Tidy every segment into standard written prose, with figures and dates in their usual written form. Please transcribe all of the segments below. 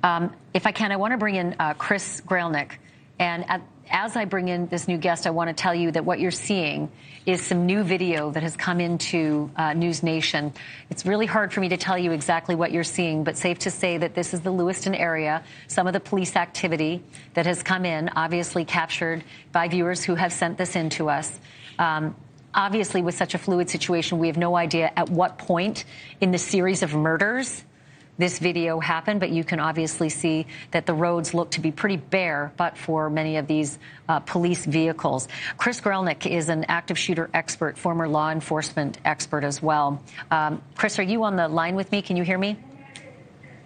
If I can, I want to bring in Chris-Grollnek. And as I bring in this new guest, I want to tell you that what you're seeing is some new video that has come into News Nation. It's really hard for me to tell you exactly what you're seeing, but safe to say that this is the Lewiston area, some of the police activity that has come in, obviously captured by viewers who have sent this in to us. Obviously, with such a fluid situation, we have no idea at what point in the series of murders this video happened, but you can obviously see that the roads look to be pretty bare, but for many of these police vehicles. Chris-Grollnek is an active shooter expert, former law enforcement expert as well. Chris, are you on the line with me? Can you hear me?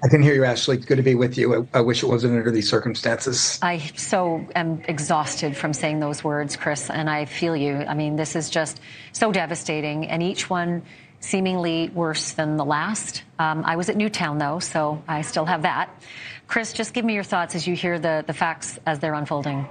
I can hear you, Ashleigh. It's good to be with you. I wish it wasn't under these circumstances. I so am exhausted from saying those words, Chris, and I feel you. I mean, this is just so devastating, and each one seemingly worse than the last. I was at Newtown, though, so I still have that. Chris, just give me your thoughts as you hear the facts as they're unfolding.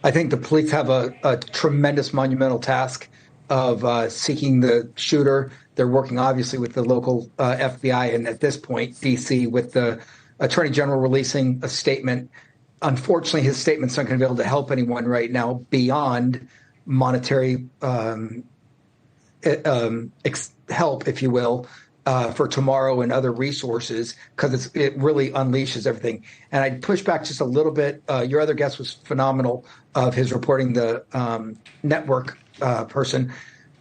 I think the police have a tremendous monumental task of seeking the shooter. They're working, obviously, with the local FBI and, at this point, D.C., with the Attorney General releasing a statement. Unfortunately, his statement's not going to be able to help anyone right now beyond monetary help, if you will, for tomorrow and other resources, because it really unleashes everything. And I'd push back just a little bit. Your other guest was phenomenal of his reporting, the network person,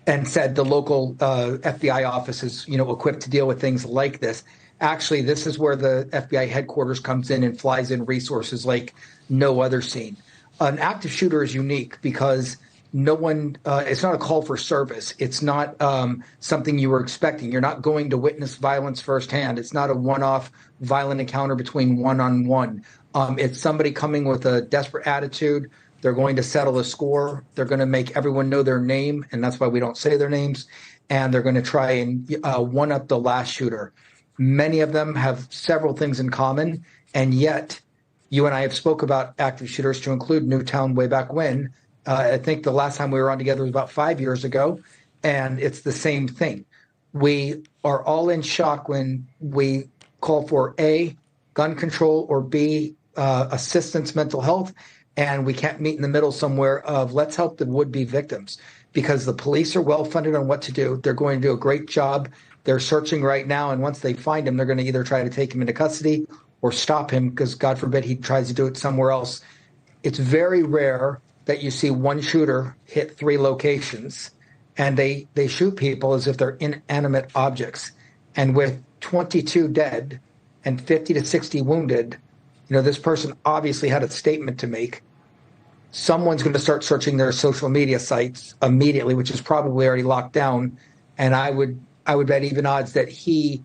and said the local FBI office is, equipped to deal with things like this. Actually, this is where the FBI headquarters comes in and flies in resources like no other scene. An active shooter is unique because no one, it's not a call for service. It's not something you were expecting. You're not going to witness violence firsthand. It's not a one-off violent encounter between one-on-one. It's somebody coming with a desperate attitude. They're going to settle a score. They're going to make everyone know their name, and that's why we don't say their names. And they're going to try and one-up the last shooter. Many of them have several things in common, and yet you and I have spoke about active shooters to include Newtown way back when. I think the last time we were on together was about 5 years ago, and it's the same thing. We are all in shock when we call for A, gun control, or B, assistance mental health, and we can't meet in the middle somewhere of let's help the would-be victims, because the police are well-funded on what to do. They're going to do a great job. They're searching right now, and once they find him, they're going to either try to take him into custody or stop him, because God forbid he tries to do it somewhere else. It's very rare that you see one shooter hit 3 locations, and they shoot people as if they're inanimate objects. And with 22 dead and 50 to 60 wounded, this person obviously had a statement to make. Someone's going to start searching their social media sites immediately, which is probably already locked down. And I would bet even odds that he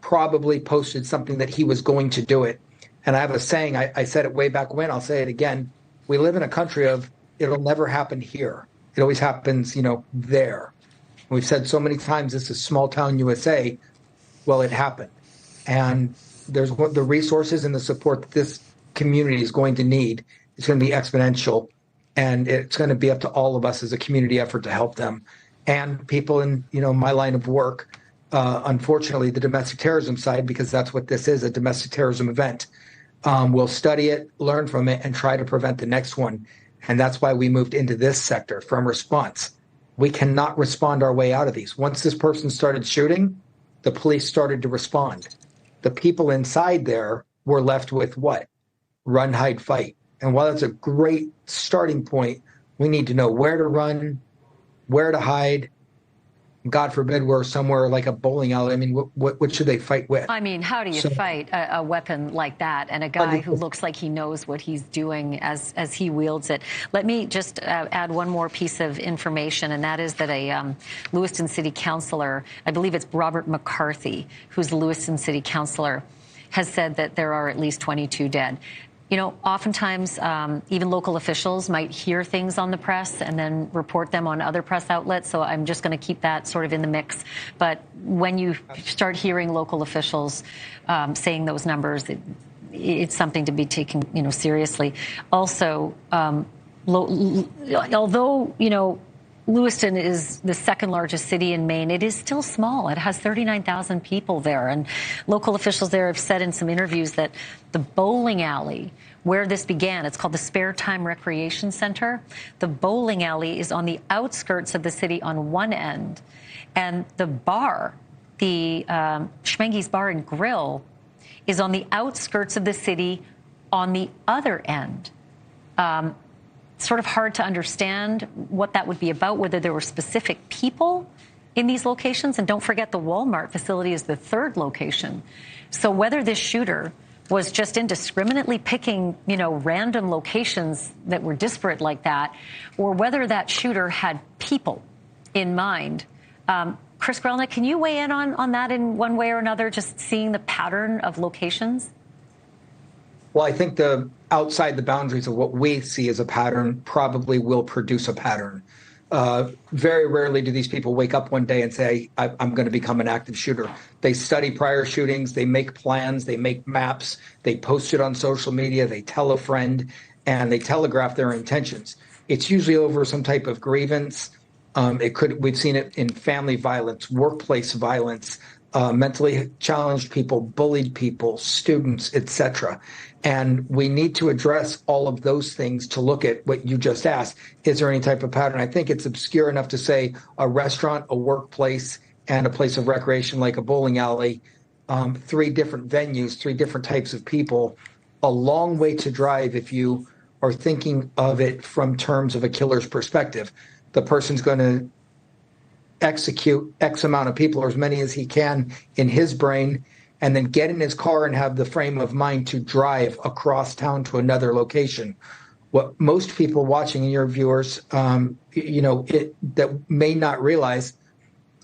probably posted something that he was going to do it. And I have a saying, I said it way back when, I'll say it again. We live in a country of it'll never happen here. It always happens, there. We've said so many times this is small town USA. Well, it happened. And there's the resources and the support that this community is going to need. It's going to be exponential. And it's going to be up to all of us as a community effort to help them. And people in, my line of work, unfortunately, the domestic terrorism side, because that's what this is, a domestic terrorism event. We'll study it, learn from it, and try to prevent the next one. And that's why we moved into this sector from response. We cannot respond our way out of these. Once this person started shooting, the police started to respond. The people inside there were left with what? Run, hide, fight. And while that's a great starting point, we need to know where to run, where to hide. God forbid we're somewhere like a bowling alley. I mean, what should they fight with? I mean, how do you fight a weapon like that and a guy who looks like he knows what he's doing as he wields it? Let me just add one more piece of information, and that is that a Lewiston City Councilor, I believe it's Robert McCarthy, who's the Lewiston City Councilor, has said that there are at least 22 dead. Oftentimes, even local officials might hear things on the press and then report them on other press outlets. So I'm just going to keep that sort of in the mix. But when you start hearing local officials saying those numbers, it's something to be taken, seriously. Also, although, Lewiston is the second largest city in Maine. It is still small. It has 39,000 people there. And local officials there have said in some interviews that the bowling alley where this began, it's called the Spare Time Recreation Center. The bowling alley is on the outskirts of the city on one end. And the bar, the Schmenge's Bar and Grill, is on the outskirts of the city on the other end. Sort of hard to understand what that would be about, whether there were specific people in these locations. And don't forget, the Walmart facility is the third location. So whether this shooter was just indiscriminately picking, random locations that were disparate like that, or whether that shooter had people in mind. Chris-Grollnek, can you weigh in on that in one way or another, just seeing the pattern of locations? Well, I think the outside the boundaries of what we see as a pattern probably will produce a pattern. Very rarely do these people wake up one day and say, I'm going to become an active shooter. They study prior shootings, they make plans, they make maps, they post it on social media, they tell a friend, and they telegraph their intentions. It's usually over some type of grievance. We've seen it in family violence, workplace violence, mentally challenged people, bullied people, students, etc. And we need to address all of those things to look at what you just asked. Is there any type of pattern? I think it's obscure enough to say a restaurant, a workplace, and a place of recreation like a bowling alley, 3 different venues, 3 different types of people, a long way to drive if you are thinking of it from terms of a killer's perspective. The person's going to execute X amount of people, or as many as he can in his brain, and then get in his car and have the frame of mind to drive across town to another location. What most people watching, your viewers, that may not realize,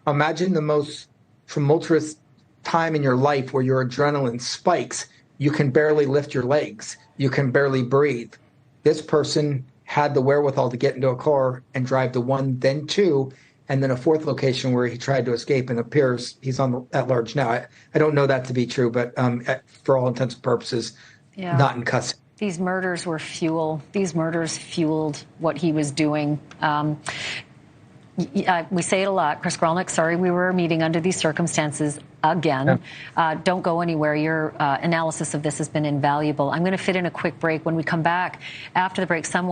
imagine the most tumultuous time in your life where your adrenaline spikes. You can barely lift your legs. You can barely breathe. This person had the wherewithal to get into a car and drive to 1, then 2, and then a 4th location where he tried to escape, and appears he's at large now. I don't know that to be true, but for all intents and purposes, not in custody. These murders were fuel. These murders fueled what he was doing. We say it a lot, Chris-Grollnek, sorry we were meeting under these circumstances again. Yeah. Don't go anywhere. Your analysis of this has been invaluable. I'm going to fit in a quick break. When we come back after the break, someone